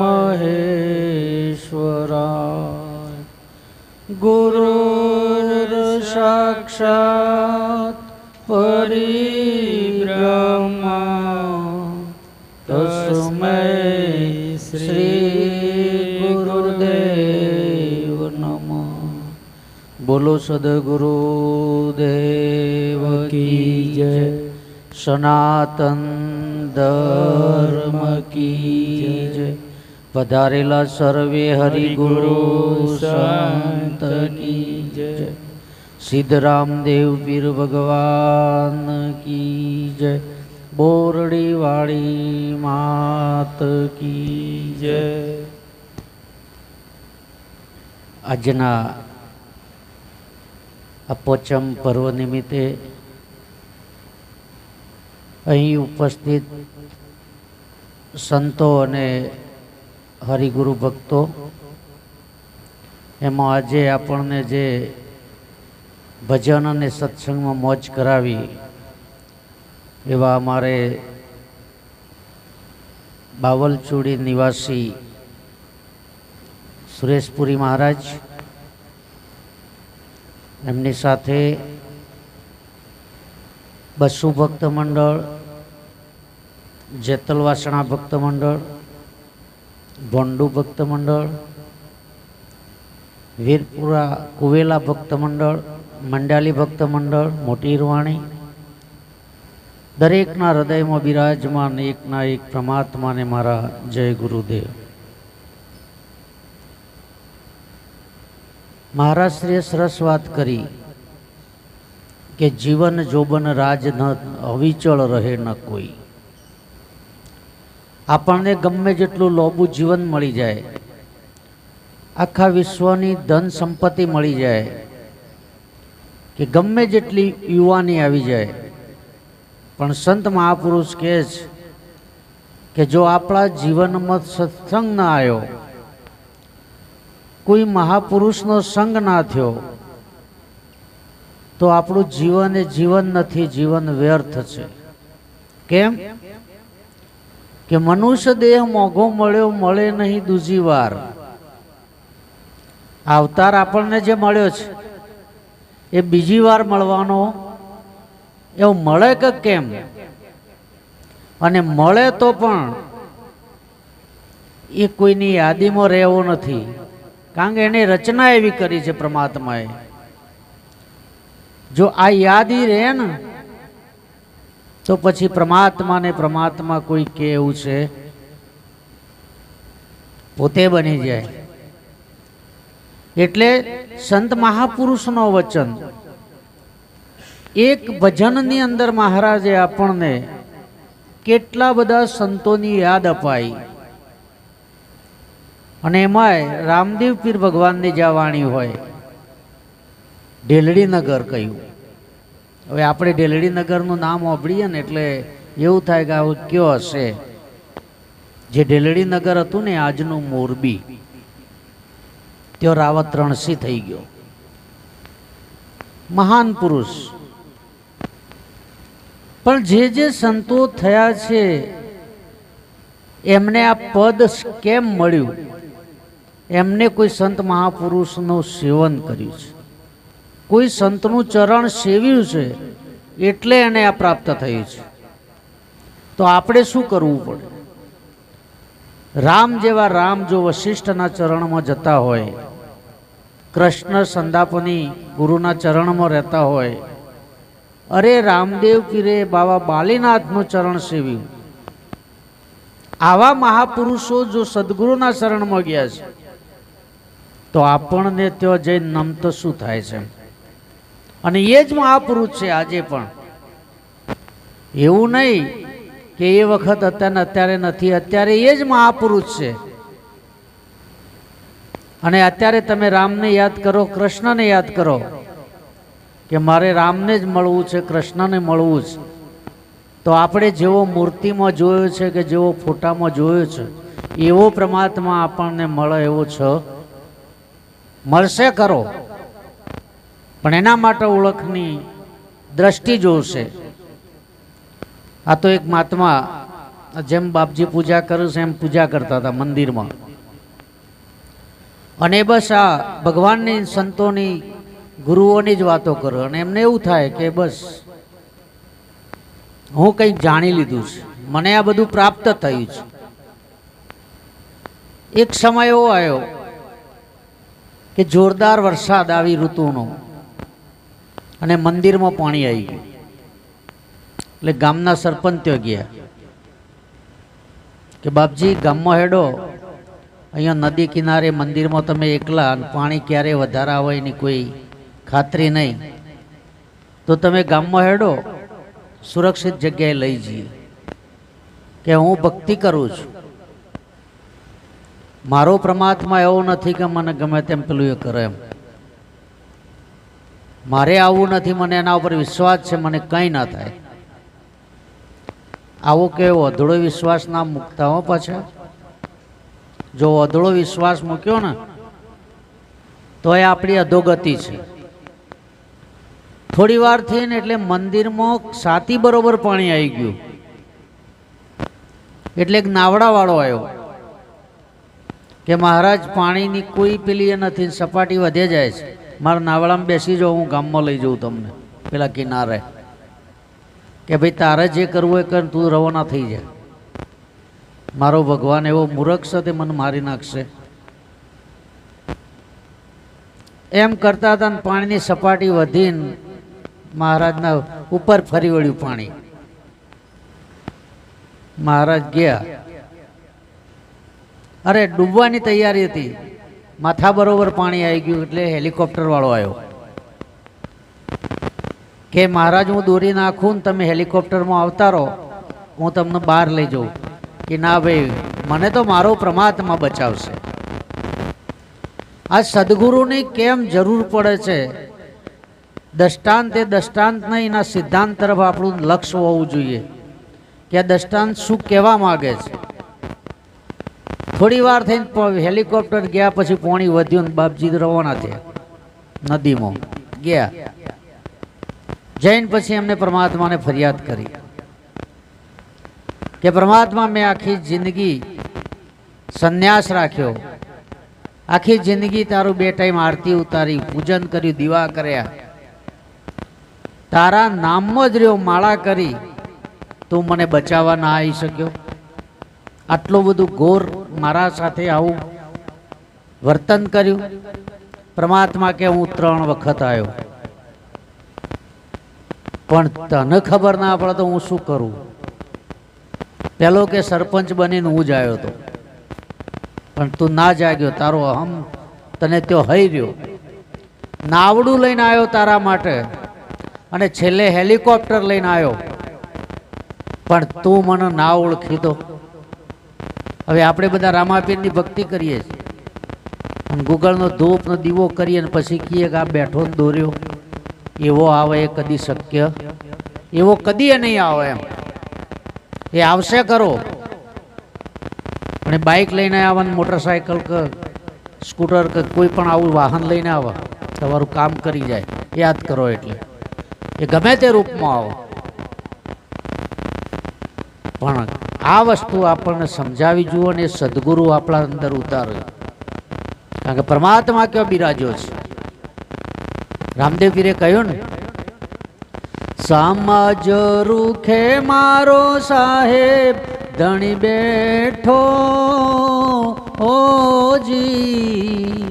મહેશ્વરાય ગુરુર સાક્ષાત પરિબ્રહ્મા તસ્મૈ શ્રી ગુરુદેવ નમઃ. બોલો સદગુરુદેવ કી જય, સનાતન ધર્મ કી જય. પધારેલા સર્વે હરિગુરુ સંત કી જય. સિદ્ધરામદેવ પીર ભગવાન કી જય. બોરડી વાળી માત કી જય. આજના અપોચમ પર્વ નિમિત્તે અહીં ઉપસ્થિત સંતો અને હરિગુરુ ભક્તો, એમાં આજે આપણને જે ભજન અને સત્સંગમાં મોજ કરાવી એવા અમારે બાવલચુડી નિવાસી સુરેશપુરી મહારાજ, એમની સાથે બસુ ભક્ત મંડળ, જેતલવાસણા ભક્ત મંડળ, ભોંડુ ભક્ત મંડળ, વીરપુરા કુવેલા ભક્ત મંડળ, મંડાલી ભક્ત મંડળ, મોટી ઈરવાણી, દરેકના હૃદયમાં બિરાજમાન એકના એક પરમાત્માને મારા જય ગુરુદેવ. મહારાજશ્રીએ સરસ વાત કરી કે જીવન જોબન રાજ ન અવિચળ રહે ન કોઈ. આપણને ગમે જેટલું લોબુ જીવન મળી જાય, આખા વિશ્વની ધન સંપત્તિ મળી જાય, કે ગમે જેટલી યુવાની આવી જાય, પણ સંત મહાપુરુષ કહે છે કે જો આપણા જીવનમાં સત્સંગ ના આવ્યો, કોઈ મહાપુરુષનો સંગ ના થયો, તો આપણું જીવન એ જીવન નથી, જીવન વ્યર્થ છે. કેમ કે મનુષ્ય દેહ મોઘો મળ્યો, મળે નહીં દૂજી વાર. અવતાર આપણને જે મળ્યો છે એ બીજી વાર મળવાનો એવું મળે કે કેમ? અને મળે તો પણ એ કોઈની યાદીમાં રહેવો નથી, કારણ કે એની રચના એવી કરી છે પરમાત્માએ. જો આ યાદી રહે ને તો પછી પરમાત્મા કોઈ કે એવું છે પોતે બની જાય. એટલે સંત મહાપુરુષનો વચન એક ભજનની અંદર મહારાજે આપણને કેટલા બધા સંતોની યાદ અપાઈ, અને એમાંય રામદેવ પીર ભગવાનની જ્યાં વાણી હોય, ઢેલડી નગર કહ્યું. હવે આપણે ઢેલડી નગરનું નામ સાંભળીએ ને એટલે એવું થાય કે આવું કયો હશે. જે ઢેલડી નગર હતું ને આજનું મોરબી, ત્યો રાવત રણસી થઈ ગયો. મહાન પુરુષ. પણ જે સંતો થયા છે એમને આ પદ કેમ મળ્યું? એમને કોઈ સંત મહાપુરુષનું સેવન કર્યું છે, કોઈ સંતનું ચરણ સેવ્યું છે, એટલે એને આ પ્રાપ્ત થયું છે. તો આપણે શું કરવું પડે? રામ જેવા રામ જો વશિષ્ઠના ચરણમાં જતા હોય, કૃષ્ણ સંદાપની ગુરુના ચરણમાં રહેતા હોય, અરે રામદેવ પીરે બાબા બાલીનાથનું ચરણ સેવ્યું, આવા મહાપુરુષો જો સદગુરુના શરણમાં ગયા છે, તો આપણને ત્યાં જઈને નમતો શું થાય છે? અને એ જ મહાપુરુષ છે આજે પણ. એવું નહીં કે એ વખત અત્યારે નથી, અત્યારે એ જ મહાપુરુષ છે. અને અત્યારે તમે રામને યાદ કરો, કૃષ્ણને યાદ કરો કે મારે રામને જ મળવું છે, કૃષ્ણને મળવું છે. તો આપણે જેવો મૂર્તિમાં જોયો છે કે જેવો ફોટામાં જોયો છે એવો પરમાત્મા આપણને મળે એવો છે? મળશે ખરો, પણ એના માટે ઓળખની દ્રષ્ટિ જોશે. આ તો એક મહાત્મા જેમ બાપજી પૂજા કર્યું છે એમ પૂજા કરતા હતા મંદિરમાં. અને બસ આ ભગવાનની, સંતોની, ગુરુઓની જ વાતો કરો. અને એમને એવું થાય કે બસ હું કંઈક જાણી લીધું છે, મને આ બધું પ્રાપ્ત થયું છે. એક સમય એવો આવ્યો કે જોરદાર વરસાદ આવી ઋતુનો, અને મંદિરમાં પાણી આવી ગયું. એટલે ગામના સરપંચ ત્યાં ગયા કે બાપજી ગામમાં હેડો, અહીંયા નદી કિનારે મંદિરમાં તમે એકલા, પાણી ક્યારે વધારે આવે એની કોઈ ખાતરી નહીં, તો તમે ગામમાં હેડો, સુરક્ષિત જગ્યાએ લઈ જઈએ. કે હું ભક્તિ કરું છું, મારો પરમાત્મા એવો નથી કે મને ગમે તેમ પેલું એ કરે એમ. મારે આવું નથી, મને એના ઉપર વિશ્વાસ છે, મને કંઈ ના થાય. આવો કેવો અધૂરો વિશ્વાસ ના મૂકતા હો. પાછા જો અધૂરો વિશ્વાસ મૂક્યો ને તો એ આપણી અધોગતિ છે. થોડી વાર થઈ ને એટલે મંદિરમાં સાતી બરોબર પાણી આવી ગયું. એટલે એક નાવડા વાળો આવ્યો કે મહારાજ પાણીની કોઈ પેલી એ નથી, સપાટી વધે જાય છે, મારા નાવડામાં બેસી જાઓ, હું ગામમાં લઈ જાઉં તમને પેલા કિનારે. કે ભાઈ તારે જે કરવું હોય કર, તું રવાના થઈ જાય. મારો ભગવાન એવો મૂર્ખ છે, તે મને મારી નાખશે. એમ કરતા હતા ને પાણીની સપાટી વધીને મહારાજના ઉપર ફરી વળ્યું પાણી. મહારાજ ગયા, અરે ડૂબવાની તૈયારી હતી, માથા બરોબર પાણી આવી ગયું. એટલે હેલિકોપ્ટર વાળો આવ્યો કે મહારાજ હું દોરી નાખું ને તમે હેલિકોપ્ટરમાં આવતા રહો, હું તમને બહાર લઈ જાઉં. કે ના ભાઈ, મને તો મારો પરમાત્મા બચાવશે. આ સદગુરુની કેમ જરૂર પડે છે? દષ્ટાંત એ દષ્ટાંત નહીં, એના સિદ્ધાંત તરફ આપણું લક્ષ્ય હોવું જોઈએ કે આ દષ્ટાંત શું કહેવા માગે છે. થોડી વાર થઈને હેલિકોપ્ટર ગયા, પછી પાણી વધ્યું ને બાપજી રવાના થયા નદીમાં ગયા. જઈને પછી એમને પરમાત્માને ફરિયાદ કરી કે પરમાત્મા, મેં આખી જિંદગી સંન્યાસ રાખ્યો, આખી જિંદગી તારું 2 ટાઈમ આરતી ઉતારી, પૂજન કર્યું, દીવા કર્યા, તારા નામમાં જ રહ્યો, માળા કરી, તું મને બચાવવા ના આવી શક્યો. આટલું બધું ઘોર મારા સાથે આવું વર્તન કર્યું. પરમાત્મા કે હું 3 વખત આવ્યો, પણ તને ખબર ના પડે તો હું શું કરું? પેલો કે સરપંચ બનીને હું જ આવ્યો હતો, પણ તું ના જાગ્યો, તારો અહમ તને ત્યો હઈ રહ્યો. નાવડું લઈને આવ્યો તારા માટે, અને છેલ્લે હેલિકોપ્ટર લઈને આવ્યો, પણ તું મને ના ઓળખી દો. હવે આપણે બધા રામાપીરની ભક્તિ કરીએ છીએ, અને ગૂગલનો ધૂપનો દીવો કરીએ ને પછી કહીએ કે આ બેઠો ને દોર્યો. એવો આવે એ કદી શક્ય? એવો કદી એ નહીં આવે. એમ એ આવશે કરો, પણ બાઇક લઈને આવે ને મોટરસાયકલ કે સ્કૂટર કે કોઈ પણ આવું વાહન લઈને આવે, તમારું કામ કરી જાય. યાદ કરો, એટલે એ ગમે તે રૂપમાં આવો, પણ આ વસ્તુ આપણને સમજાવી જુઓ ને સદગુરુ આપણા અંદર ઉતારે. કારણ કે પરમાત્મા કયો બિરાજો છે. રામદેવ પીરે કહ્યું ને, સમાજ રૂખે મારો સાહેબ ધણી બેઠો ઓજી,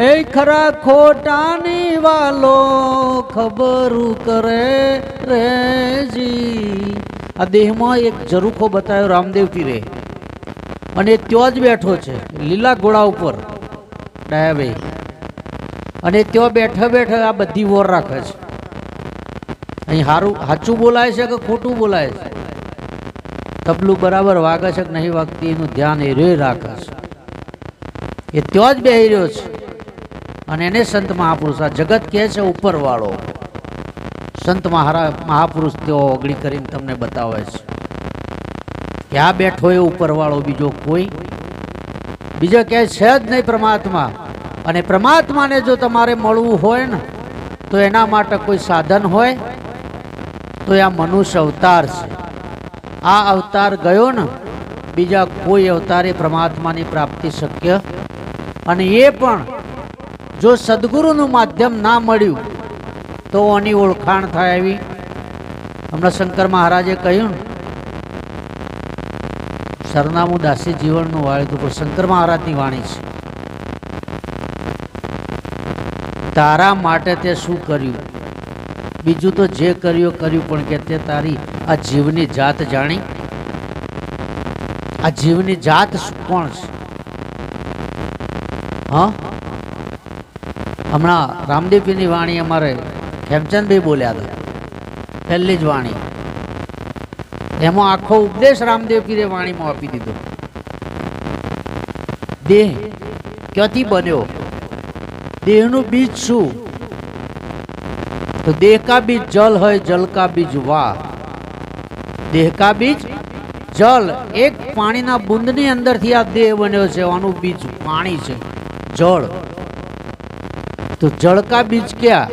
એ ખરા ખોટાની વાલો ખબરું કરે રેજી. આ દેહમાં એક ઝરૂખો બતાવ્યો રામદેવ પીરે, અને ત્યાં જ બેઠો છે લીલા ઘોડા ઉપર ડાયાભાઈ, અને ત્યાં બેઠા બેઠા આ બધી વોર રાખે છે. અહીં સાચું બોલાય છે કે ખોટું બોલાય છે, તબલું બરાબર વાગે છે કે નહીં વાગતી, એનું ધ્યાન એ રે રાખે છે. એ ત્યાં જ બેહી રહ્યો છે, અને એને સંત મહાપુરુષ, આ જગત કહે છે ઉપરવાળો, સંત મહાપુરુષ તેઓ ઓગળી કરીને તમને બતાવે છે કે આ બેઠો એ ઉપરવાળો, બીજો કોઈ બીજો કહે છે જ નહીં પરમાત્મા. અને પરમાત્માને જો તમારે મળવું હોય ને તો એના માટે કોઈ સાધન હોય તો આ મનુષ્ય અવતાર છે. આ અવતાર ગયો ને, બીજા કોઈ અવતારે પરમાત્માની પ્રાપ્તિ શક્ય, અને એ પણ જો સદગુરુનું માધ્યમ ના મળ્યું તો આની ઓળખાણ થાય એવી. હમણાં શંકર મહારાજે કહ્યું ને, સરનામું દાસી જીવનનું વાળ્યું હતું, પણ શંકર મહારાજની વાણી છે. તારા માટે તે શું કર્યું, બીજું તો જે કર્યું પણ કે તે તારી આ જીવની જાત જાણી. આ જીવની જાત કોણ છે? હા, હમણાં રામદેવજીની વાણી અમારે ખેમચંદભાઈ બોલ્યા હતા, પહેલી જ વાણી. એમાં આખો ઉપદેશ રામદેવજીએ વાણીમાં આપી દીધો. દેહ ક્યાંથી બન્યો, દેહનું બીજ શું? તો देह का बीज जल है, जल का बीज वाह. देह का बीज जल, एक पाણીના બુંદની અંદરથી આ દેહ બન્યો છે, આનું બીજ પાણી છે, જળ. તો જળ કા બીજ ક્યાં?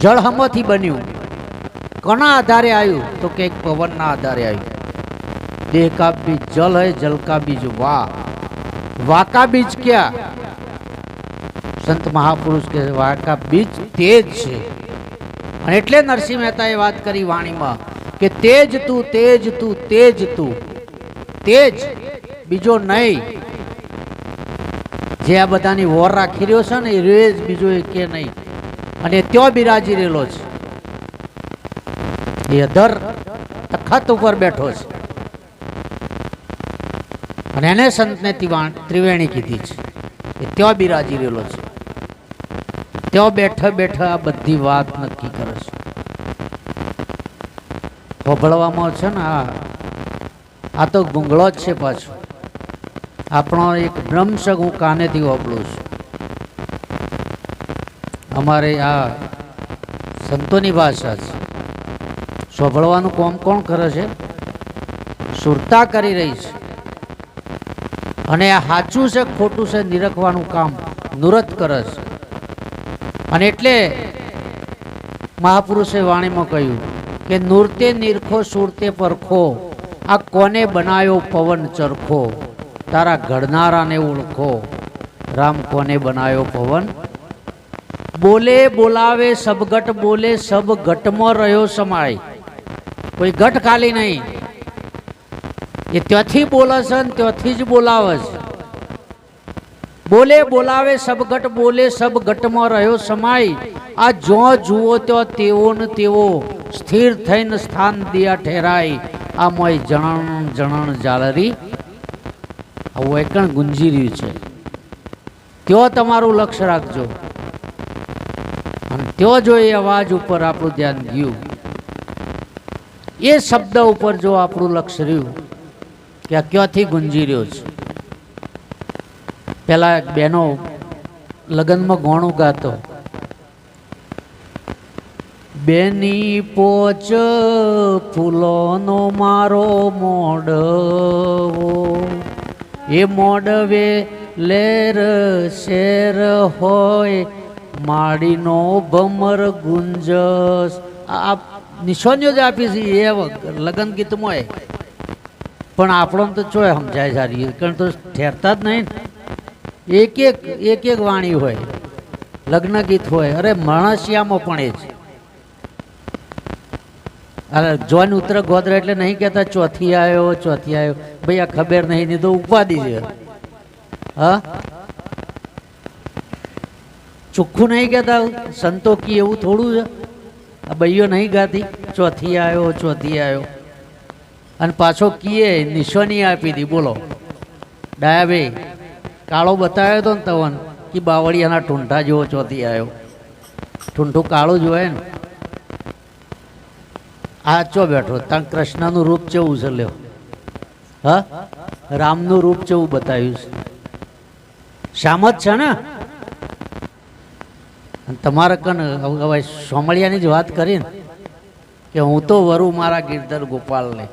જળ હમથી બન્યું, કોના આધારે આવ્યું? તો કે પવનના આધારે આવ્યું. देह का बीज जल है, जल का बीज वाह. वाह का बीज क्या? संत महापुरुष के वाह का बीज तेज છે. અને એટલે નરસિંહ મહેતાએ વાત કરી વાણીમાં કે તેજ તું, તેજ તું, તેજ તું, તેજ બીજો નહીં. જે આ બધાની વોર રાખી રહ્યો છે ને, એ રેજ બીજો કે નહીં. અને ત્યો બિરાજી રહેલો છે, એ અધર તખત ઉપર બેઠો છે. અને એને સંતને ત્રિવેણી કીધી છે, એ ત્યો બિરાજી રહેલો છે. ત્યાં બેઠા બેઠા આ બધી વાત નક્કી કરે છે. હોભળવામાં છે ને, આ તો ગુંગળો જ છે. પાછો આપણો એક બ્રહ્મસગ હું કાનેથી હોભળું છું. અમારે આ સંતોની ભાષા છે. સોભળવાનું કોમ કોણ કરે છે? સુરતા કરી રહી છે. અને આ સાચું છે ખોટું છે નિરખવાનું કામ નુરત કરે છે. અને એટલે મહાપુરુષે વાણીમાં કહ્યું કે નૂરતે નિરખો, સુરતે પરખો, આ કોને બનાવ્યો પવન ચરખો, તારા ઘડનારાને ઓળખો. રામ કોને બનાવ્યો પવન? બોલે બોલાવે સબ ઘટ બોલે, સબ ઘટમાં રહ્યો સમાય. કોઈ ઘટ ખાલી નહીં, એ ત્યાંથી બોલે છે ને ત્યાંથી જ બોલાવે છે. બોલે બોલાવે સબ ઘટ બોલે, સબ ઘટમાં રહ્યો સમાય. આ જો જુઓ ત્યાં તેવો ને તેવો, સ્થિર થઈને સ્થાન દિયા ઠેરાય. આ મોય જણણ જણણ જાલરી, આવું એકણ ગુંજી રહ્યું છે. ત્યો તમારું લક્ષ્ય રાખજો. અને ત્યો જો એ અવાજ ઉપર આપણું ધ્યાન ગયું, એ શબ્દ ઉપર જો આપણું લક્ષ્ય રહ્યું કે આ ક્યાંથી ગુંજી રહ્યો છે. પેલા એક બહેનો લગ્નમાં ગોણું ગાતો, બેની પોચ ફૂલોનો મારો મોડવો, એ મોડવે લેર શેર હોય, માડીનો ભમર ગુંજસ. આ નિશાનીઓ જ આપી છે એ લગ્ન ગીતમાં. પણ આપણો તો ચોય સમજાય સારી, કારણ તો ઠેરતા જ નહીં. એક એક વાણી હોય, લગ્ન ગીત હોય. અરે મણસિયામાં પણ એ છે. અરે જોન ઉત્તર ગોત્ર એટલે નહીં કહેતા ચોથી આવ્યો, ચોથી આવ્યો. ભાઈ આ ખબર નહીં, નહીં તો ઉપાધિ છે. હા, ચોખ્ખું નહીં કહેતા સંતો કી, એવું થોડું છે. આ ભાઈઓ નહીં ગાતી ચોથી આવ્યો, ચોથી આવ્યો. અને પાછો કીએ નિશાની આપી દી. બોલો ડાયા ભાઈ, કાળો બતાવ્યો હતો ને તવન કે બાવળિયાના ઠૂંઠા જેવો ચોથી આવ્યો. ઠૂંઠું કાળું જ હોય ને. આ ચો બેઠો, ત્યાં કૃષ્ણનું રૂપ કેવું છે લ્યો. હા, રામનું રૂપ કેવું બતાવ્યું છે. શામત છે ને. તમારે કન હવે સોમળિયાની જ વાત કરી ને કે હું તો વરું મારા ગિરધર ગોપાલને,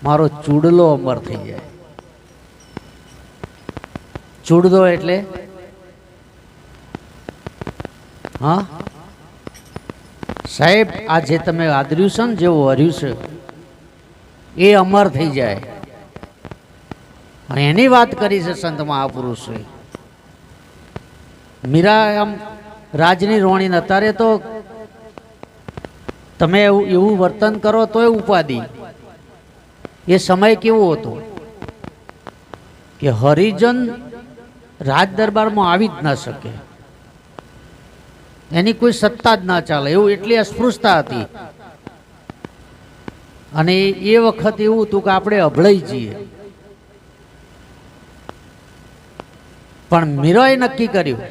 મારો ચૂડલો અમર થઈ જાય. ચૂડદો એટલે હા સાહેબ આ જે તમે આદર્યું છે ને, જેવું હર્યું છે એ અમર થઈ જાય. અને એની વાત કરી છે સંત મહાપુરુષોએ. મીરા આમ રાજની રોણી અત્યારે તો તમે એવું વર્તન કરો તોય ઉપાધિ. એ સમય કેવો હતો કે હરિજન રાજ દરબારમાં આવી જ ના શકે, એની કોઈ સત્તા જ ના ચાલે, એવું એટલી અસ્પૃશ્યતા હતી. અને એ વખત એવું હતું કે આપણે અભળાઈ જઈએ. પણ મીરાએ નક્કી કર્યું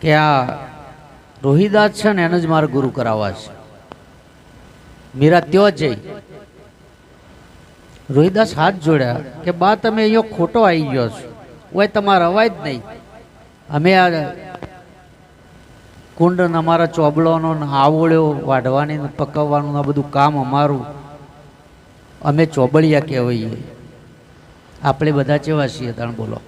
કે આ રોહિદાસ છે ને એને જ મારે ગુરુ કરાવવા છે. મીરા ત્યાં જઈ રોહિદાસ હાથ જોડ્યા કે બા તમે અહીંયા ખોટો આવી ગયો છો, ઓય તમારે અવાય જ નહીં. અમે આ કુંડ અમારા ચોબલોનો આવળ્યો વાઢવાની પકવવાનું આ બધું કામ અમારું, અમે ચોબલિયા કહેવાઈએ. આપણે બધા કેવા છીએ તાણ બોલો?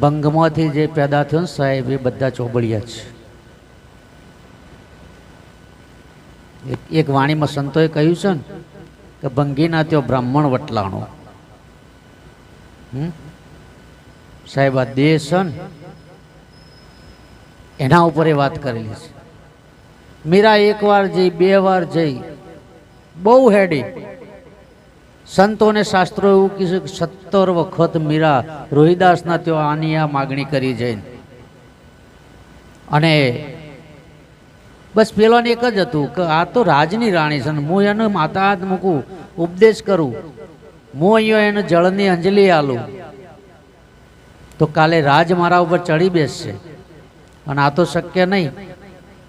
બંગમાંથી જે પેદા થયો ને સાહેબ એ બધા ચોબલિયા છે. એક વાણીમાં સંતોએ કહ્યું છે ને કે ભંગીના ત્યો બ્રાહ્મણ વટલાણો. સાહેબ આ દેહ છે ને એના ઉપર એ વાત કરેલી છે. મીરા એક વાર જઈ, બે વાર જઈ, બહુ હેડી. સંતોને શાસ્ત્રો એવું કીધું કે 17 વખત મીરા રોહિદાસના ત્યાં આની આ માગણી કરી જઈને. અને બસ પેલોને એક જ હતું કે આ તો રાજની રાણી છે ને હું એને માતા હાથ મૂકું, ઉપદેશ કરું, હું અહીંયા એને જળની અંજલિ આલું તો કાલે રાજ મારા ઉપર ચડી બેસશે. અને આ તો શક્ય નહીં.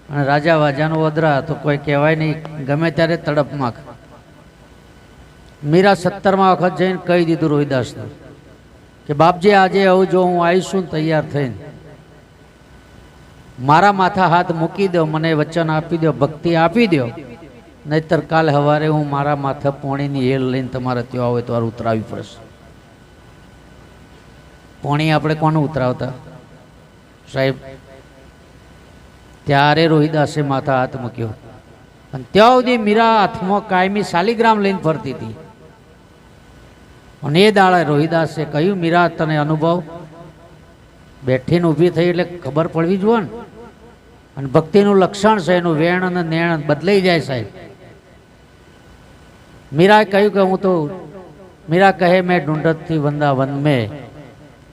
અને રાજા વાજાનો વદરા તો કોઈ કહેવાય નહીં, ગમે ત્યારે તડપમાં. મીરા 17મા વખત જઈને કહી દીધું રોહિદાસને કે બાપજી આજે આવું જો હું આવીશું ને તૈયાર થઈને મારા માથા હાથ મૂકી દો, મને વચન આપી દો, ભક્તિ આપી દો, નહીતર કાલે સવારે હું મારા માથે પોણીની હેલ લઈને તમારે ત્યાં આવે તો ઉતરાવી પડશે. પોણી આપણે કોને ઉતરાવતા સાહેબ? ત્યારે રોહિદાસે માથા હાથ મૂક્યો. અને ત્યાં સુધી મીરા હાથમાં કાયમી શાલિગ્રામ લઈને ફરતી હતી. અને એ દાડે રોહિદાસે કહ્યું મીરા તને અનુભવ? બેઠીને ઊભી થઈ એટલે ખબર પડવી જોઈએ ને. અને ભક્તિનું લક્ષણ છે એનું વેણ અને નેણ બદલાઈ જાય સાહેબ. મીરાએ કહ્યું કે હું તો, મીરા કહે મેં ઢૂંઢતી વૃંદાવન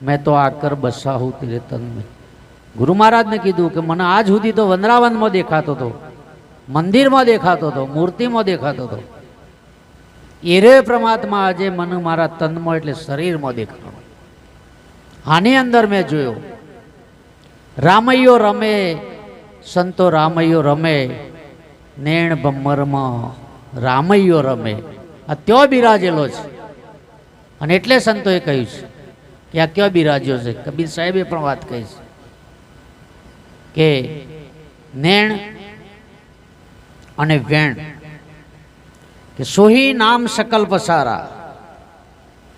મેં તો આકર બસાહું તેરે તન મેં. ગુરુ મહારાજને કીધું કે મને આજ સુધી તો વૃંદાવનમાં દેખાતો હતો, મંદિરમાં દેખાતો હતો, મૂર્તિમાં દેખાતો હતો. એરે પરમાત્મા આજે મને મારા તનમાં એટલે શરીરમાં દેખાતો. આની અંદર મેં જોયો રામૈયો રમે, સંતો રામૈયો રમે, નેણ ભમરમાં રામૈયો રમે. આ ત્યો બિરાજેલો છે. અને એટલે સંતોએ કહ્યું છે કે આ ક્યાં બિરાજ્યો છે. કબીર સાહેબે પણ વાત કહી છે કે નેણ અને વેણ કે સોહી નામ સકલ પસારા.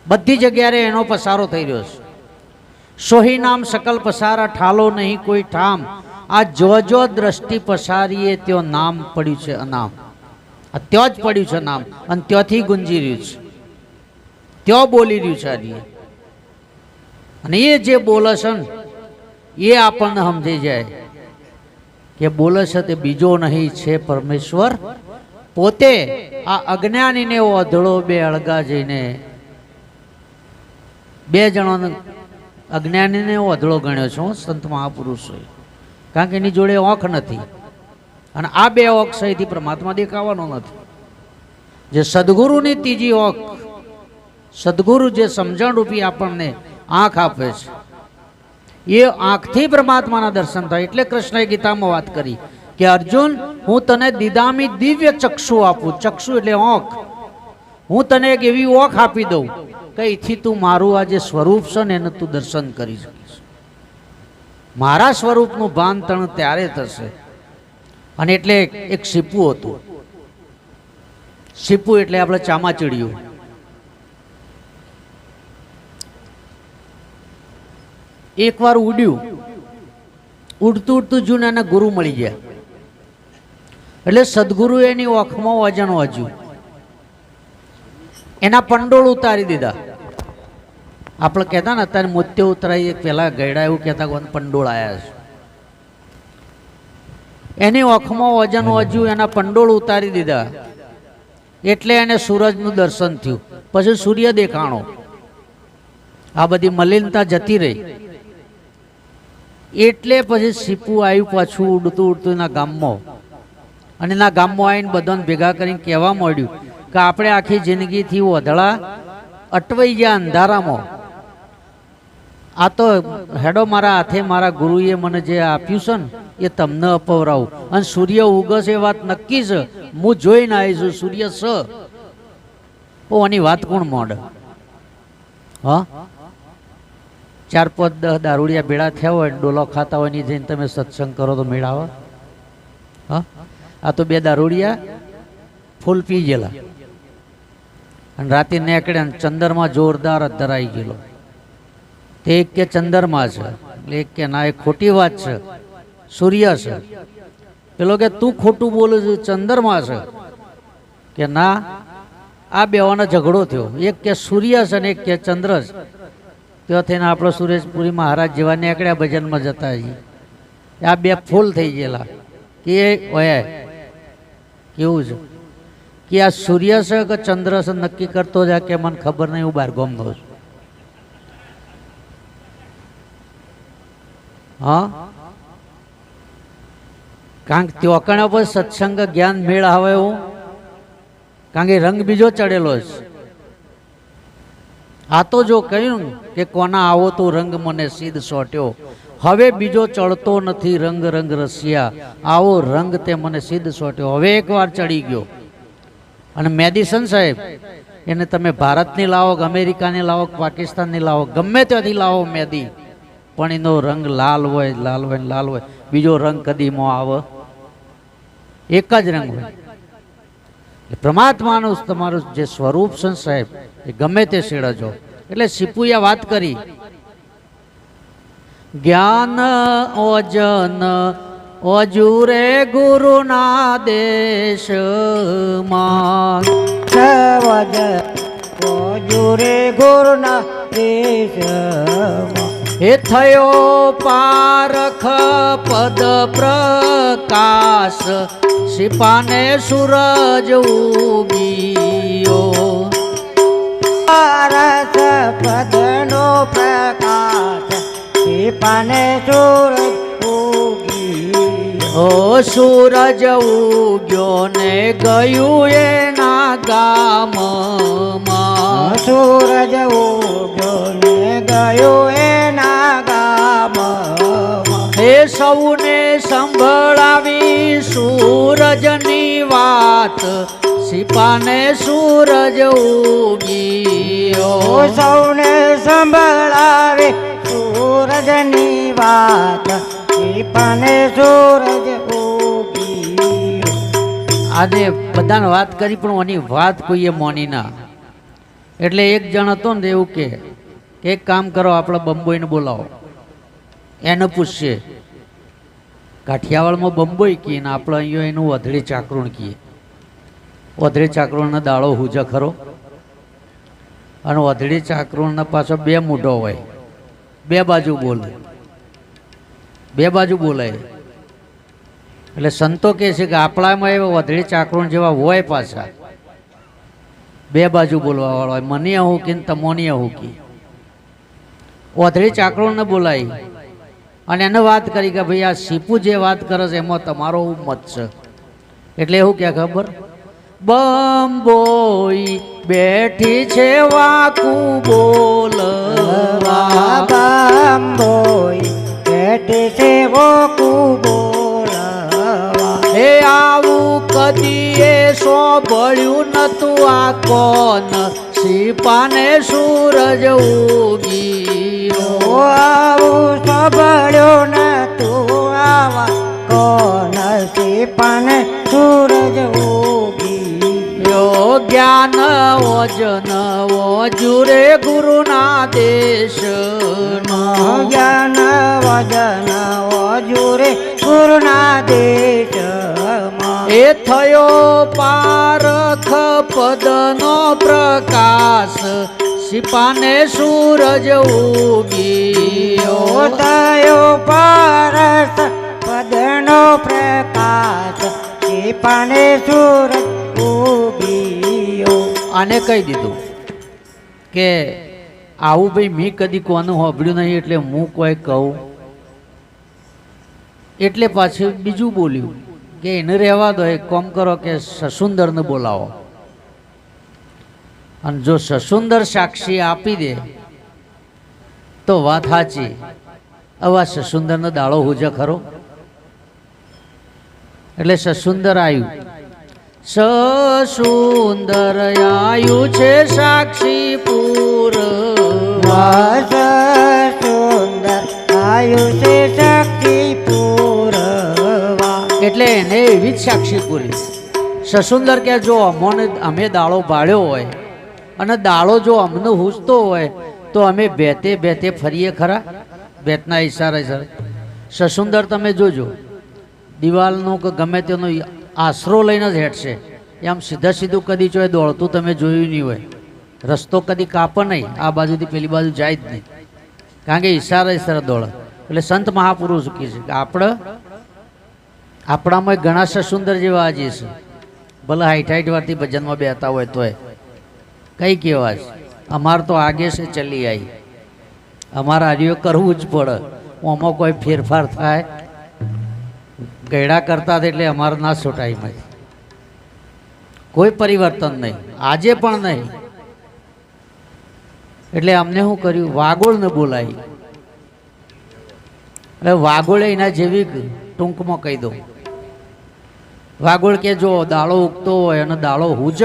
બધી જગ્યાએ એનો પસારો થઈ રહ્યો છે. સોહી નામ સકલ પસારા, ઠાલો નહીં કોઈ ઠામ. આ જો દ્રષ્ટિ પસારીએ ત્યો નામ પડ્યું છે અનામ. આ ત્યાં જ પડ્યું છે નામ અને ત્યાંથી ગુંજી રહ્યું છે, ત્યાં બોલી રહ્યું છે આજે. અને એ જે બોલે છે ને એ આપણને સમજી જાય કે બોલે છે તે બીજો નહીં છે પરમેશ્વર પોતે. આ અજ્ઞાનીને ઓધળો બે અળગા જઈને, બે જણોને અજ્ઞાનીને ઓધળો ગણ્યો છે સંત મહાપુરુષોએ. કારણ કે એની જોડે ઓંખ નથી. અને આ બે ઓંખ સહીથી પરમાત્મા દેખાવાનો નથી. જે સદગુરુની ત્રીજી ઓંખ, સદગુરુ જે સમજણ રૂપી આપણને આંખ આપે છે, એ આંખથી પરમાત્માના દર્શન થાય. એટલે કૃષ્ણએ ગીતામાં વાત કરી કે અર્જુન હું તને દીદામી દિવ્ય ચક્ષુ આપું. ચક્ષુ એટલે ઓંખ. હું તને એક એવી ઓંખ આપી દઉં કે એથી તું મારું આ જે સ્વરૂપ છે ને એને તું દર્શન કરી શકીશ. મારા સ્વરૂપનું ભાન તને ત્યારે થશે. અને એટલે એક સીપું હતું. સીપું એટલે આપણે ચામાચીડિયું. એકવાર ઉડ્યું ઉડતું ઉડતું જૂન એના ગુરુ મળી ગયા. એટલે સદગુરુ એની ઓખમાં વજન વાંચ્યું, એના પંડોળ ઉતારી દીધા. આપણે કહેતા ને અત્યારે મોત્યો ઉતરાઈ, પેલા ગયડા એવું કહેતા કોણ પંડોળ આવ્યા છે. એની ઓખમાં વજન વાંચ્યું, એના પંડોળ ઉતારી દીધા. એટલે એને સૂરજનું દર્શન થયું. પછી સૂર્ય દેખાણો, આ બધી મલિનતા જતી રહી. એટલે પછી સીપું આવ્યું પાછું ઉડતું ઉડતું એના ગામમાં. અને એના ગામમાં આવીને બધાને ભેગા કરીને કહેવા માંડ્યું કે આપણે આખી જિંદગીથી વધળા અટવાઈ ગયા અંધારામાં. આ તો હેડો મારા હાથે મારા ગુરુએ મને જે આપ્યું છે ને એ તમને અપવરાવું. અને સૂર્ય ઉગશે એ વાત નક્કી છે, હું જોઈને આવીશું સૂર્ય છે. આની વાત કોણ માંડે? હા, 4-5-10 દારૂડિયા ભેળા થયા હોય, ડોલો ખાતા હોય, ની જઈને તમે સત્સંગ કરો તો મેળાવે? હા, આ તો 2 દારૂડિયા ફૂલ પી ગયેલા અને રાતે નીકળ્યા, ચંદરમાં જોરદાર ધરાઈ ગયેલો. તે એક કે ચંદરમાં છે, એટલે એક કે ના, એ ખોટી વાત છે, સૂર્ય છે. પેલો કે તું ખોટું બોલું છું, ચંદરમાં છે. કે ના, આ બેવાનો ઝઘડો થયો. એક કે સૂર્ય છે ને એક કે ચંદ્ર છે. તો થઈને આપણો સુરેશપુરી મહારાજ જેવા નીકળ્યા ભજનમાં જતા. આ 2 ફૂલ થઈ ગયેલા કે ઓય કેવું છે કે આ સૂર્ય છે કે ચંદ્ર છે નક્કી કરતો જાય કે મને ખબર નહીં, હું બહાર ગામનો છું. હા, કારણ કે ત્યોકણા પર સત્સંગ જ્ઞાન મેળ આવે એવું, કારણ કે રંગ બીજો ચડેલો છે. આ તો જો કહ્યું કે કોના આવો તો રંગ મને સીધ સોટ્યો, હવે બીજો ચડતો નથી રંગ રંગ રસિયા, આવો રંગ તે મને સીધ સોટ્યો. હવે એકવાર ચડી ગયો. અને મેડિસન સાહેબ, એને તમે ભારતની લાવો, અમેરિકાની લાવો, પાકિસ્તાનની લાવો, ગમે ત્યાંથી લાવો મેદી, પણ એનો રંગ લાલ હોય, લાલ હોય, લાલ હોય. બીજો રંગ કદીમાં આવે? એક જ રંગ હોય. પરમાત્માનું તમારું જે સ્વરૂપ છે સાહેબ, એ ગમે તે શેડજો. એટલે સીપુએ વાત કરી, જ્ઞાન ઓજન ઓજુરે ગુરુના દેશમાં, ઓજુરે ગુરુના દેશમાં, હે થયો પારખ પદ પ્રકાશ, સિપાને સૂરજ ઉગીયો. પારખ પદનો પ્રકાશ, સિપાને સૂરજ ઉગીયો. ઓ સૂરજ ઉગ્યો ને ગયું એના ગામમાં, સૂરજ ઉગ્યો ને ગયું એના ગામમાં. હે સૌને સંભળાવી સૂરજની વાત, સિપાને સૂરજ ઉગીયો. સૌને સંભળાવે સૂરજની વાત, સિપાને સૂરજ ઉગીયો. આજે બધાને વાત કરી પણ ઓની વાત કોઈએ મોની ના. એટલે એક જણ હતો ને એવું કે એક કામ કરો, આપણે બંબોઈને બોલાવો, એને પૂછશે. કાઠિયાવાડમાં બંબોઈ કહીએ ને આપણે અહીંયા એનું વધડી ચાકરુણ કહીએ. વધડી ચાકરુણનો દાડો હુજ ખરો, અને વધડી ચાકરુણના પાછો 2 મૂઢો હોય, 2 બાજુ બોલે, 2 બાજુ બોલાય. એટલે સંતો કહે છે કે આપણામાં એવા વધડી ચાકરુણ જેવા હોય, પાછા 2 બાજુ બોલવા વાળા હોય. મને હું કે તમોની હું કે વધડી ચાકરુણને બોલાય અને એને વાત કરી કે ભાઈ આ સીપુ જે વાત કરે છે એમાં તમારો મત છે. એટલે એવું કે ખબર, બંબોઈ બેઠી છે વાકુ બોલવા, બંબોઈ બેઠી છે વાકુ બોલવા. હે આવું કદી એ સોંભળ્યું નતું, આ કોન સિપાને સૂરજ ઉગીયો. આવું સાંભળ્યું નતું, આવા કોન સિપાને સૂરજ ઉગીયો. થયો જ્ઞાન ઓજન ઓજુરે ગુરુના દેશ જ્ઞાન વજન ઓજુરે ગુરુના દેશમાં એ થયો પારખ પદનો પ્રકાશ સિપાને સૂરજ ઉગીયો થયો પારસ પદનો પ્રકાશ પાને સુરજ ઉગીયો. આને કહી દીધું કે આવું ભાઈ મેં કદી કોનું સાંભળ્યું નહીં એટલે હું કોઈ કહું એટલે પાછું બીજું બોલ્યું કે એને રહેવા દો, એક કામ કરો કે સસુંદરને બોલાવો અને જો સસુંદર સાક્ષી આપી દે તો વાત સાચી. હવે આ સસુંદરનો દાડો હુજે ખરો એટલે સસુંદર આવ્યું. સસુંદર આવ્યું છે સાક્ષી પૂર સુંદર આયુ છે શક્તિ પૂરવા એટલે એને એવી જ સાક્ષી પૂરી. સસુંદર કે જો અમે દાડો બાળ્યો હોય અને દાડો જો અમને હુજતો હોય તો અમે બેતે બેતે ફરીએ ખરા. બેતના ઈશારે સસુંદર તમે જોજો દિવાલનો કે ગમે તેનો આશરો લઈને જ હેઠશે. આમ સીધા સીધું કદી ચોય દોડતું તમે જોયું નહીં હોય. રસ્તો કદી કાપે નહીં, આ બાજુથી પેલી બાજુ જાય જ નહીં, કારણ કે ઈશારે દોડે. એટલે સંત મહાપુરુષ કહે છે કે આપણામાં ઘણા સસુંદર જેવા આજે છે, ભલે હાઈટ વાળથી ભજનમાં બેતા હોય તોય કઈ કહેવા છે. અમાર તો આગે છે ચલી આવી, અમારે આર્યો કરવું જ પડે. આમાં કોઈ ફેરફાર થાય ગયડા કરતા હતા એટલે અમારે ના છોટાઈમાં કોઈ પરિવર્તન નહીં, આજે પણ નહીં. એટલે અમને શું કર્યું, વાગોળને બોલાવી. એટલે વાગોળે એના જેવી ટૂંકમાં કહી દઉં. વાગોળ કે જો દાળો ઉગતો હોય અને દાળો હુજ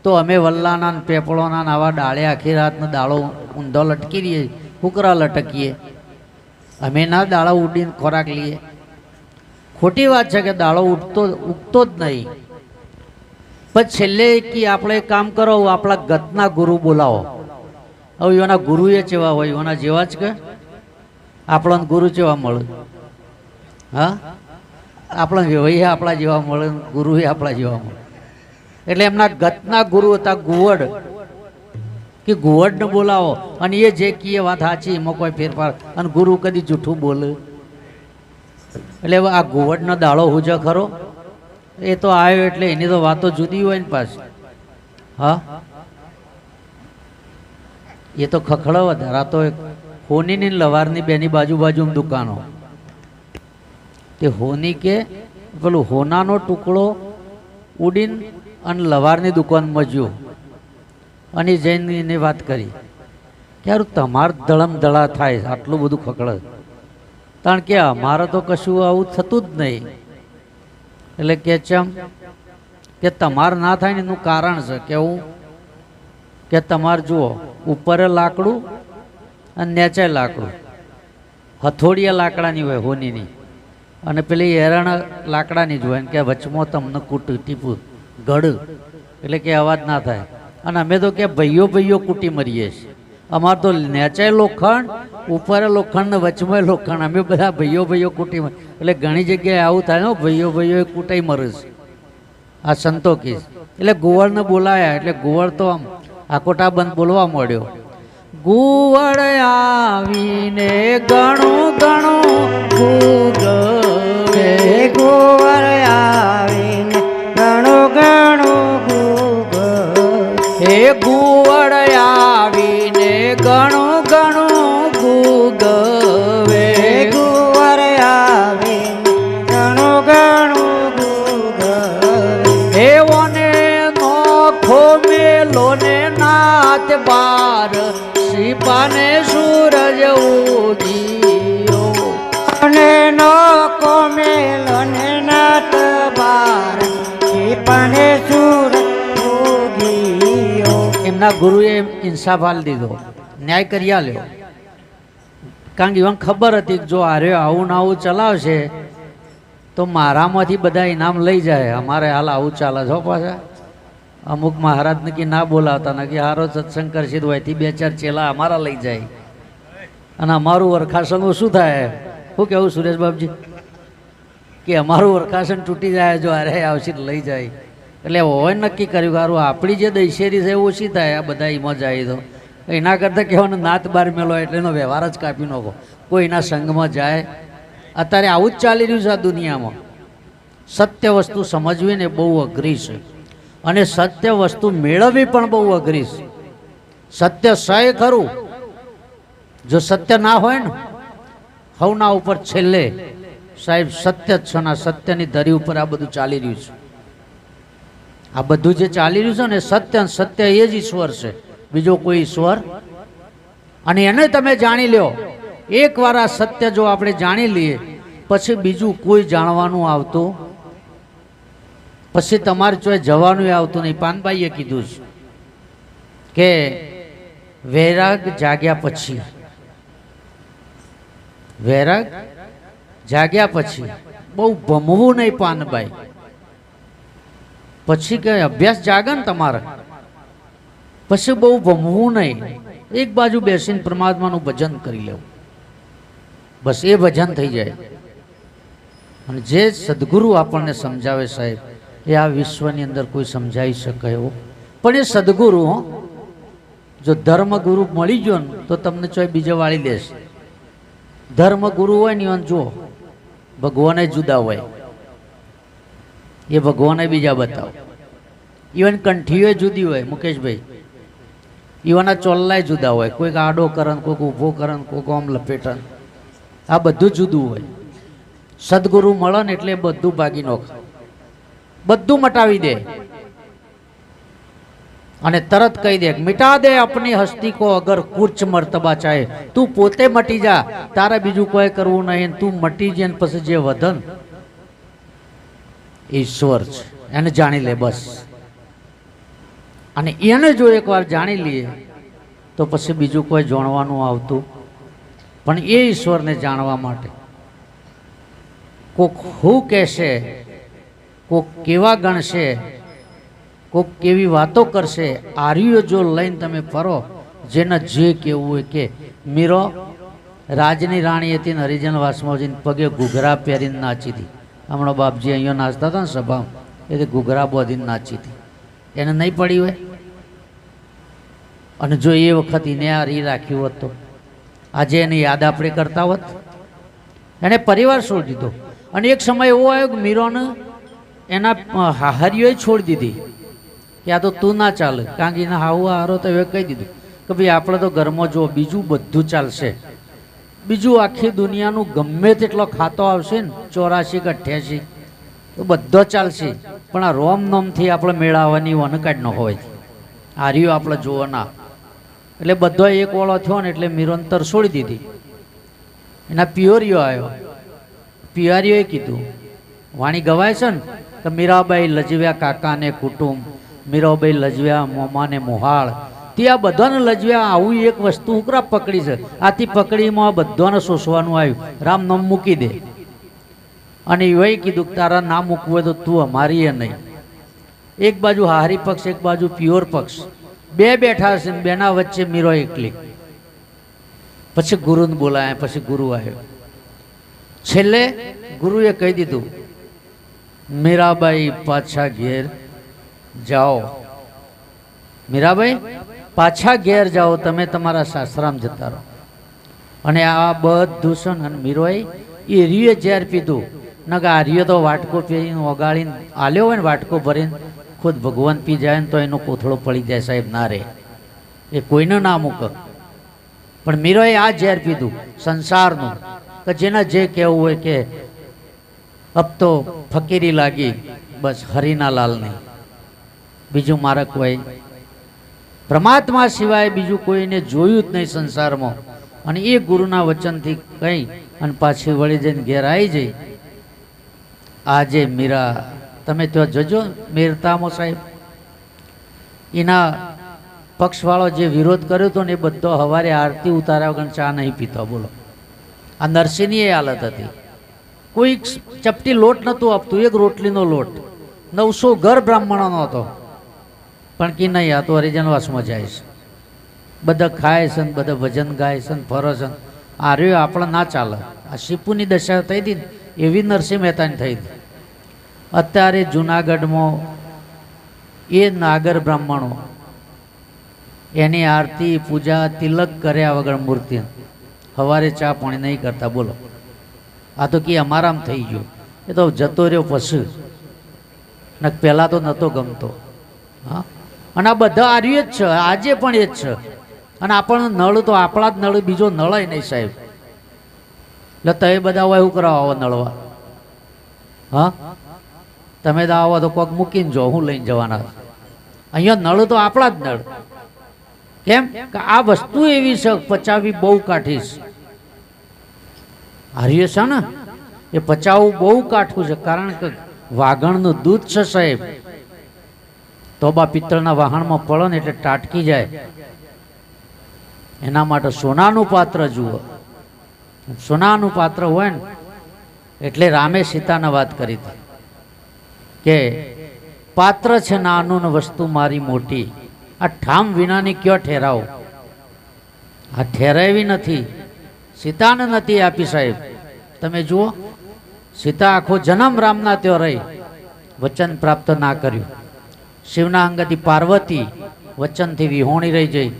તો અમે વલ્લાના ને પેપળોના આવા ડાળે આખી રાતનો દાળો ઊંધો લટકી રહીએ, કુકરા લટકીએ. અમે ના દાળો ઉડીને ખોરાક લઈએ. ખોટી વાત છે કે દાળો ઉગતો જ નહીં. પછી છેલ્લે કે આપણે કામ કરો, આપણા ગતના ગુરુ બોલાવો. હવે એના ગુરુ એ ચેવા હોય, એના જેવા જ કે આપણને ગુરુ ચેવા મળે? હા, આપણા વ્યવહાર આપણા જેવા મળે, ગુરુ એ આપણા જેવા મળે. એટલે એમના ગતના ગુરુ હતા ગુવડ, કે ગુવડને બોલાવો અને એ જે કીએ વાત સાચી, એમાં કોઈ ફેરફાર. અને ગુરુ કદી જૂઠું બોલે. એટલે આ ગુવડનો દાડો હુજે ખરો? એ તો આવ્યો એટલે એની તો વાતો જુદી હોય ને પાછી. હા, એ તો ખખડો વધારા તો હોનીની લવારની બેની બાજુ દુકાનો. તે હોની કે પેલું હોનાનો ટુકડો ઉડીને અને લવારની દુકાનમાં જ્યો અને જઈને એને વાત કરી કે યાર તમાર ધડમ ધડા થાય આટલું બધું ખખડે, કારણ કે અમારે તો કશું આવું થતું જ નહીં. એટલે કે ચમ કે તમારે ના થાય ને એનું કારણ છે કેવું કે તમારે જુઓ ઉપર લાકડું અને નીચે લાકડું, હથોડિયા લાકડાની હોય હોનીની અને પેલી એરણ લાકડાની જ હોય કે વચમાં તમને ટીપું ગળ એટલે કે અવાજ ના થાય. અને અમે તો કે ભાઈઓ કૂટી મરીએ છીએ. અમારે તો નીચે લોખંડ, ઉપર લોખંડ ને વચમાં લોખંડ, અમે બધા ભાઈઓ કૂટી મરી. એટલે ઘણી જગ્યાએ આવું થાય ને, ભાઈઓ કૂટાઈ મરે છે. આ સંતો કીસ એટલે ગુવળને બોલાયા. એટલે ગુવળ તો આમ આકોટા બંધ બોલવા મળ્યો. ગુવળ આવીને ઘણું ગુગવે, ગુવળ આવીને ઘણું ગુગવે, હે ગુવળ આવીને ઘણું ગુગવે, ગુવળ આવીને ઘણું ગુગવે, એવોને નોખો મેલો ને નાથ બાર શ્રીપાને સૂરજ ઉગીયો. અને નો કોમેલો ને નાથ બાર શ્રીપાને સૂરજ ઉગીયો. એમના ગુરુએ ઇન્સાફ આલી દીધો, ન્યાય કરી આલ્યો. કારણ કે એમને ખબર હતી કે જો આર્યો આવું ને આવું ચલાવશે તો મારામાંથી બધા ઇનામ લઈ જાય. અમારે હાલ આવું ચાલે છો પાછા. અમુક મહારાજને કે ના બોલાવતા ને કે હારો સત્સંગ કરશે તો હોયથી બે ચાર ચેલા અમારા લઈ જાય અને અમારું વરખાસન શું થાય? શું કહેવું સુરેશ બાપજી કે અમારું વરખાસન તૂટી જાય જો અરે આવશે લઈ જાય. એટલે હોય નક્કી કર્યું કે હારું આપણી જે દૈશેરી છે એ ઓછી થાય આ બધા એમાં જાય તો એના કરતાં કહેવાનું નાત બાર મેલો એટલે એનો વ્યવહાર જ કાપી નાખો. કોઈ એના સંઘમાં જાય. અત્યારે આવું જ ચાલી રહ્યું છે આ દુનિયામાં. સત્ય વસ્તુ સમજવી ને બહુ અઘરી છે અને સત્ય વસ્તુ મેળવવી પણ બહુ અઘરી છે. સત્ય સહે ખરું, જો સત્ય ના હોય ને હવના ઉપર છેલ્લે સાહેબ સત્ય જ છે ને સત્યની ધરી ઉપર આ બધું ચાલી રહ્યું છે. આ બધું જે ચાલી રહ્યું છે ને સત્ય સત્ય એ જ ઈશ્વર છે, બીજો કોઈ ઈશ્વર. અને એને તમે જાણી લ્યો. એકવાર આ સત્ય જો આપણે જાણી લઈએ પછી બીજું કોઈ જાણવાનું આવતું, પછી તમારે ચોય જવાનું આવતું નહીં. પાનબાઈએ કીધું છે કે વૈરાગ જાગ્યા પછી, વૈરાગ જાગ્યા પછી બહુ ભમવું નહીં પાનબાઈ. પછી કે અભ્યાસ જાગે ને તમારે પછી બહુ ભમવું નહીં. એક બાજુ બેસીને પરમાત્માનું ભજન કરી લેવું, બસ એ ભજન થઈ જાય. અને જે સદગુરુ આપણને સમજાવે સાહેબ એ આ વિશ્વની અંદર કોઈ સમજાવી શકે એવો. પણ એ સદગુરુ જો ધર્મગુરુ મળી ગયો ને તો તમને ચોય બીજે વાળી દેશે. ધર્મગુરુ હોય ને એમ જુઓ ભગવાને જુદા હોય, એ ભગવાને બીજા બતાવો. ઇવન કંઠીઓ જુદી હોય મુકેશભાઈ, ઈવાના ચોલ્લાય જુદા હોય. કોઈક આડો કરન, કોઈક ઊભો કરન, કોઈક આમ લપેટન, આ બધું જુદું હોય. સદગુરુ મળે ને એટલે બધું ભાગી નાખે, બધું મટાવી દે અને તરત કહી દે મિટા દે અપની હસ્તી કો અગર કુછ મર્તબા ચાહે. તું પોતે મટી જા, તારે બીજું કોઈ કરવું નહીં. તું મટી જાય ને પછી જે વધન ઈશ્વર છે એને જાણી લે બસ. અને એને જો એકવાર જાણી લઈએ તો પછી બીજું કોઈ જાણવાનું આવતું. પણ એ ઈશ્વરને જાણવા માટે કોક હું કહેશે, કોક કેવા ગણશે, કોક કેવી વાતો કરશે. આર્યો જો લઈને તમે ફરો, જેને જે કેવું હોય કે. મીરો રાજની રાણી હતી ને હરિજન વાસમાં જઈને પગે ઘૂઘરા પહેરીને નાચી હતી. હમણાં બાપજી અહીંયા નાચતા હતા ને સભામાં, એ ઘૂઘરા બોધીને નાચી હતી. એને નહીં પડી હોય. અને જો એ વખત એને આ રી રાખ્યું હોત તો આજે એની યાદ આપણે કરતા હોત. એને પરિવાર છોડી દીધો. અને એક સમય એવો આવ્યો કે મીરોને એના હાહરીઓએ છોડી દીધી કે આ તો તું ના ચાલે. કારણ કે એના હાવું હારો તો હવે કહી દીધું કે ભાઈ આપણે તો ઘરમાં જો બીજું બધું ચાલશે, બીજું આખી દુનિયાનું ગમે તેટલો ખાતો આવશે ને 84 કે 88 તો બધો ચાલશે. પણ આ રોમ નોમથી આપણે મેળવવાની વનકાઢ ન હોય. આ રહ્યો આપણે જોવો ના. એટલે બધો એક ઓળો થયો ને એટલે મીરોંતર છોડી દીધી. એના પિયોરીઓ આવ્યો. પિયારીઓએ કીધું, વાણી ગવાય છે ને કે મીરાબાઈ લજવ્યા કાકાને કુટુંબ, મીરાબાઈ લજવ્યા મોમાને મોહાળ. ત્યાં બધાને લજવ્યા. આવું એક વસ્તુ ઉકરા પકડી છે. આથી પકડીમાં બધાને શોષવાનું આવ્યું. રામ નામ મૂકી દે. અને એવાય કીધું કે તારા ના મૂકવું હોય તો તું અમારી એ નહીં. એક બાજુ હારી પક્ષ, એક બાજુ પ્યોર પક્ષ, બે બેઠા હશે ને બેના વચ્ચે મીરો એકલી. પછી ગુરુને બોલાયા. પછી ગુરુ આવ્યો. છેલ્લે ગુરુએ કહી દીધું મીરાબાઈ પાછા ઘેર જાઓ. મીરાબાઈ પાછા ઘેર જાઓ, તમે તમારા સાસરામ જતા રહો. અને આ બધું છે ને મીરોએ એ રીએ ઝેર પીધું. ના કે આ રીએ તો વાટકો પીને ઓગાળીને આલ્યો હોય ને, વાટકો ભરીને ખુદ ભગવાન પી જાય ને તો એનો કોથળો પડી જાય સાહેબ. ના રે, એ કોઈને ના મૂકે. પણ મીરોએ આ ઝેર પીધું સંસારનું કે જેને જે કહેવું હોય કે અબ તો ફકીરી લાગી, બસ હરિના લાલ નહીં. બીજું મારે કોઈ પરમાત્મા સિવાય બીજું કોઈને જોયું જ નહીં સંસારમાં. અને એ ગુરુના વચનથી કહી અને પાછી વળી જઈને ઘેર આવી જઈ. આજે મીરા તમે ત્યાં જજો મેરતામાં સાહેબ, એના પક્ષવાળો જે વિરોધ કર્યો હતો ને એ બધો હવારે આરતી ઉતાર્યા વગર ચા નહીં પીતો. બોલો, આ નરસિંહની એ હાલત હતી. કોઈ ચપટી લોટ નહોતું આપતું, એક રોટલીનો લોટ. 900 ઘર બ્રાહ્મણોનો હતો. પણ કે નહીં, આ તો હરિજનવાસમાં જાય છે, બધા ખાય છે ને બધા ભજન ગાય છે ને ફરે છે. આ રહ્યો આપણે ના ચાલે. આ શીપુની દશા થઈ હતી એવી નરસિંહ મહેતાની થઈ હતી. અત્યારે જુનાગઢમાં એ નાગર બ્રાહ્મણો એની આરતી પૂજા તિલક કર્યા વગર મૂર્તિ સવારે ચા પાણી નહીં કરતા. બોલો, આ તો કે અમારામ થઈ ગયું. એ તો જતો રહ્યો પછી, ને પહેલાં તો નહોતો ગમતો. હા, અને આ બધા આર્ય જ છે, આજે પણ એ જ છે. અને આપણને નળ તો આપણા જ નળ, બીજો નળાય નહીં સાહેબ. એટલે તમે બધા હોય એવું કરાવો આવો નળવા? હા, તમે તો આવો તો કોક મૂકીને જો, હું લઈને જવાના? અહીંયા નળ તો આપણા જ નળ. કેમ કે આ વસ્તુ એવી છે, પચાવી બહુ કાઠી છે. આર્ય છે ને એ પચાવવું બહુ કાઠું છે, કારણ કે વાઘણનું દૂધ છે સાહેબ. તોબા પિત્તળના વાહણમાં પડે ને એટલે ટાટકી જાય. એના માટે સોનાનું પાત્ર જુઓ. સોનાનું પાત્ર હોય ને એટલે રામે સીતાને વાત કરી હતી કે પાત્ર છે નાનું ને વસ્તુ મારી મોટી, આ ઠામ વિનાની કયો ઠેરાવ. આ ઠેરાવી નથી, સીતાને નથી આપી સાહેબ. તમે જુઓ, સીતા આખો જન્મ રામના ત્યાં રહી, વચન પ્રાપ્ત ના કર્યું. શિવના અંગથી પાર્વતી વચનથી વિહોણી રહી જઈ.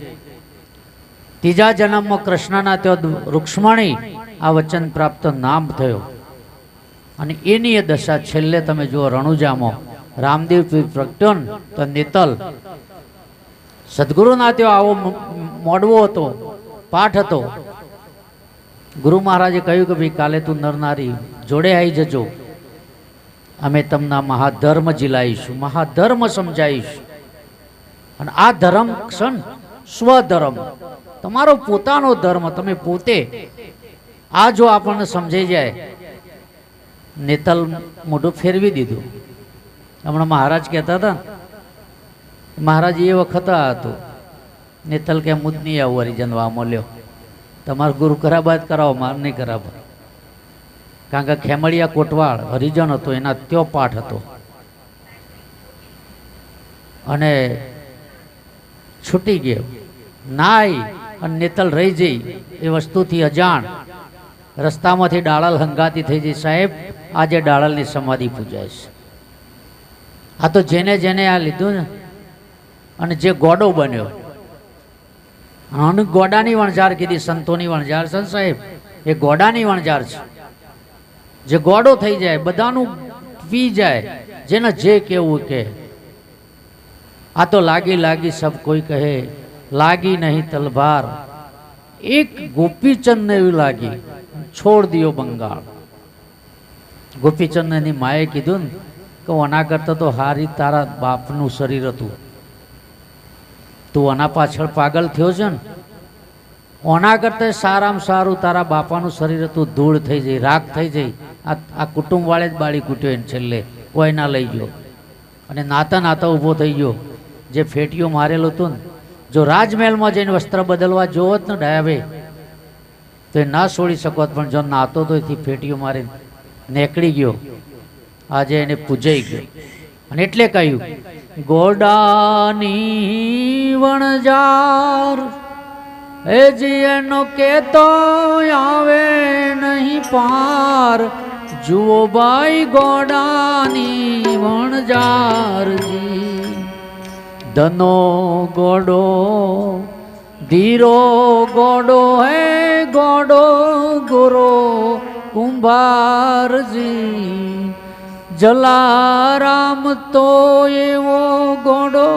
ત્રીજા જન્મમાં કૃષ્ણના ત્યાં રૂક્ષ્મણી આ વચન પ્રાપ્ત નામ થયો. અને એની એ દશા છેલ્લે તમે જુઓ રણુજામાં રામદેવ પ્રગટ્યો તો નેતલ સદગુરુના ત્યાં આવો મોડવો હતો, પાઠ હતો. ગુરુ મહારાજે કહ્યું કે ભાઈ કાલે તું નરનારી જોડે આવી જજો, અમે તમને મહાધર્મ જીલાઈશું, મહાધર્મ સમજાવીશું. અને આ ધર્મ ક્ષણ સ્વધર્મ, તમારો પોતાનો ધર્મ, તમે પોતે. આ જો આપણને સમજાઈ જાય. નેતલ મોઢું ફેરવી દીધું. હમણાં મહારાજ કહેતા હતા, મહારાજ એ વખત હતું. નેતલ કે મુદ નહીં આવું હરિજનવા મળ્યો, તમારે ગુરુ કરાબાદ કરાવો, માર નહીં કરાવો. કારણ કે ખેમળિયા કોટવાળ હરિજન હતો, એના ત્યો પાઠ હતો. અને છૂટી ગયો નાય અને નેતલ રહી જઈ એ વસ્તુથી અજાણ. રસ્તામાંથી ડાળલ હંગાતી થઈ જઈ. સાહેબ, આજે ડાળલની સમાધિ પૂજાય છે. આ તો જેને જેને આ લીધું ને, અને જે ગોડો બન્યો, અને ગોડાની વણઝાર કીધી, સંતોની વણઝાર છે સાહેબ, એ ગોડાની વણઝાર છે. જે ગોડો થઈ જાય, બધાનું પી જાય, જેને જે કેવું કે. આ તો લાગી લાગી સબ કોઈ કહે, લાગી નહીં તલવાર. એક ગોપીચંદ ને એવી લાગી, છોડ દિયો બંગાળ. ગોપીચંદ એની માએ કીધું ને કે આના કરતા તો હારી તારા બાપનું શરીર હતું, તું આના પાછળ પાગલ થયો છે ને. ઓના કરતા સારામાં સારું તારા બાપાનું શરીર હતું, ધૂળ થઈ જાય, રાખ થઈ જાય. આ કુટુંબ વાળે જ બાળી કૂટ્યો એને છેલ્લે, કોઈ ના લઈ ગયો. અને નાતા નાતા ઊભો થઈ ગયો. જે ફેટીઓ મારેલું હતું ને, જો રાજમહેલમાં જઈને વસ્ત્ર બદલવા જોવો જ ને ડાયાભાઈ, તો એ ના છોડી શકો. પણ જો નાતો તો એથી ફેટીઓ મારી નીકળી ગયો. આજે એને પૂજાઈ ગયો. અને એટલે કહ્યું, ગોડાની વણજાર એ જી એનો કેતો આવે નહીં પાર. જુઓ ભાઈ ગોડાની વણજારજી, ધનો ગોડો ધીરો ગોડો હે ગોડો ગુરો કુંભારજી. જલારામ તો એવો ગોડો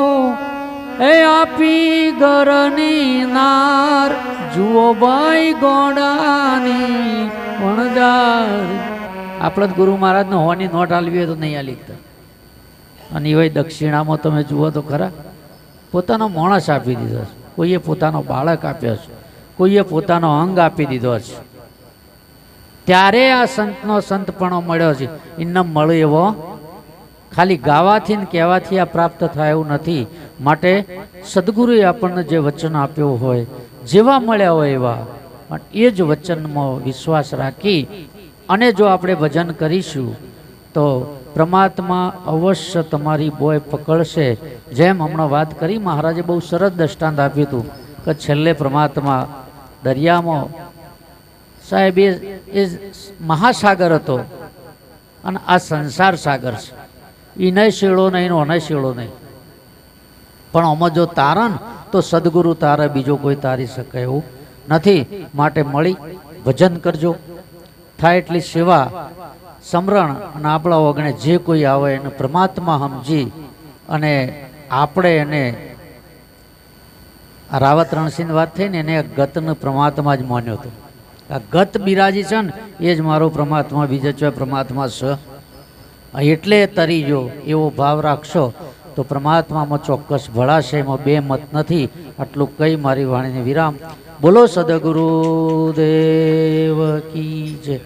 એ આપી ઘરની નાર. જુઓ ભાઈ ગોડાની વણજાર. આપણે જ ગુરુ મહારાજને હોની નોટ આલવી હોય તો નહીં આલી શકતા. અને એ દક્ષિણામાં તમે જુઓ તો ખરા, પોતાનો માણસ આપી દીધો છે, કોઈએ પોતાનો બાળક આપ્યો છે, કોઈએ પોતાનો અંગ આપી દીધો છે. ત્યારે આ સંતનો સંતપણો મળ્યો છે. એને મળે એવો ખાલી ગાવાથી ને કહેવાથી આ પ્રાપ્ત થાય એવું નથી. માટે સદગુરુએ આપણને જે વચન આપ્યો હોય, જેવા મળ્યા હોય એવા, પણ એ જ વચનમાં વિશ્વાસ રાખી અને જો આપણે ભજન કરીશું તો પરમાત્મા અવશ્ય તમારી બોય પકડશે. જેમ હમણાં વાત કરી મહારાજે બહુ સરસ દ્રષ્ટાંત આપ્યું હતું કે છેલ્લે પરમાત્મા દરિયામાં સાહેબ એ મહાસાગર હતો અને આ સંસાર સાગર છે. એ નહીં શેળો નહીં ઓને શેળો નહીં, પણ આમાં જો તારણ તો સદગુરુ તારે, બીજો કોઈ તારી શકે એવું નથી. માટે મળી ભજન કરજો, થાય એટલી સેવા સમરણ, અને આપણા વગણે જે કોઈ આવે એને પરમાત્મા સમજી અને આપણે એને આ રાવત રણસિંહ વાત થઈ ને એને ગતને પરમાત્મા જ માન્યો હતો. આ ગત બિરાજી છે ને એ જ મારો પરમાત્મા, બીજા ચોય પરમાત્મા છે એટલે તરી જો એવો ભાવ રાખશો તો પરમાત્મામાં ચોક્કસ ભળાશે. એમાં બે મત નથી. આટલું કઈ મારી વાણીને વિરામ. બોલો સદગુરુ દેવ કી જય.